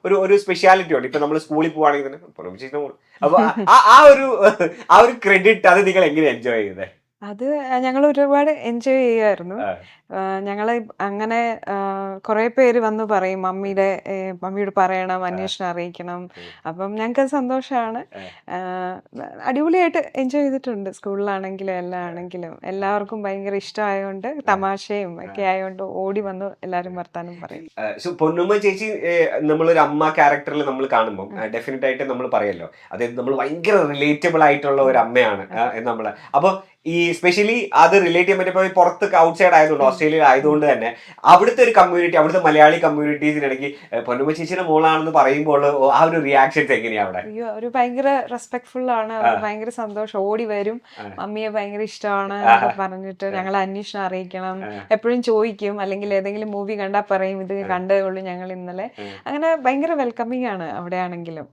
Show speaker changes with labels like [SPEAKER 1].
[SPEAKER 1] ഒരു സ്പെഷ്യാലിറ്റി ഉണ്ട്. ഇപ്പൊ നമ്മൾ സ്കൂളിൽ പോവാണെങ്കിൽ തന്നെ പൊന്നമ്മ ചേച്ചിയുടെ മോള്. അപ്പൊ ആ ഒരു ക്രെഡിറ്റ് അത് നിങ്ങൾ എങ്ങനെ എൻജോയ് ചെയ്തേ?
[SPEAKER 2] അത് ഞങ്ങൾ ഒരുപാട് എൻജോയ് ചെയ്യുമായിരുന്നു. ഞങ്ങള് അങ്ങനെ കുറേ പേര് വന്ന് പറയും മമ്മിയോട് പറയണം, അന്വേഷണം അറിയിക്കണം. അപ്പം ഞങ്ങൾക്കത് സന്തോഷമാണ്. അടിപൊളിയായിട്ട് എൻജോയ് ചെയ്തിട്ടുണ്ട്. സ്കൂളിലാണെങ്കിലും എല്ലാം ആണെങ്കിലും എല്ലാവർക്കും ഭയങ്കര ഇഷ്ടമായതുകൊണ്ട്, തമാശയും ഒക്കെ ആയതുകൊണ്ട് ഓടി വന്ന് എല്ലാവരും വർത്താനം പറയും.
[SPEAKER 1] പൊന്നുമ്മ ചേച്ചി നമ്മളൊരു അമ്മ ക്യാരക്ടറിൽ നമ്മൾ കാണുമ്പോൾ ഡെഫിനറ്റ് ആയിട്ട് നമ്മൾ പറയല്ലോ, അതായത് നമ്മൾ ഭയങ്കര റിലേറ്റബിൾ ആയിട്ടുള്ള ഒരു അമ്മയാണ് നമ്മള്. അപ്പൊ ഈ സ്പെഷ്യലി അത് റിലേറ്റ് ചെയ്യാൻ പറ്റിയപ്പോൾ പുറത്ത് ഔട്ട്സൈഡ് ആയതുകൊണ്ട്, ഓസ്ട്രേലിയയിൽ ആയതുകൊണ്ട് തന്നെ അവിടുത്തെ ഒരു കമ്മ്യൂണിറ്റി, അവിടുത്തെ മലയാളി കമ്മ്യൂണിറ്റീസിനിടയ്ക്ക് പൊന്നുമ്മ ചേച്ചിയുടെ മോളാണെന്ന് പറയുമ്പോൾ ആ ഒരു റിയാക്ഷൻസ് എങ്ങനെയാ അവിടെ?
[SPEAKER 2] അയ്യോ, അവര് ഭയങ്കര റെസ്പെക്ട്ഫുൾ ആണ്. ഭയങ്കര സന്തോഷം, ഓടി വരും. മമ്മിയെ ഭയങ്കര ഇഷ്ടമാണ് എന്നൊക്കെ പറഞ്ഞിട്ട് ഞങ്ങളെ അന്വേഷണം അറിയിക്കണം എപ്പോഴും ചോദിക്കും. അല്ലെങ്കിൽ ഏതെങ്കിലും മൂവി കണ്ടാൽ പറയും ഇത് കണ്ടേ ഉള്ളൂ ഞങ്ങൾ ഇന്നലെ. അങ്ങനെ ഭയങ്കര വെൽക്കമിങ് ആണ് അവിടെ ആണെങ്കിലും.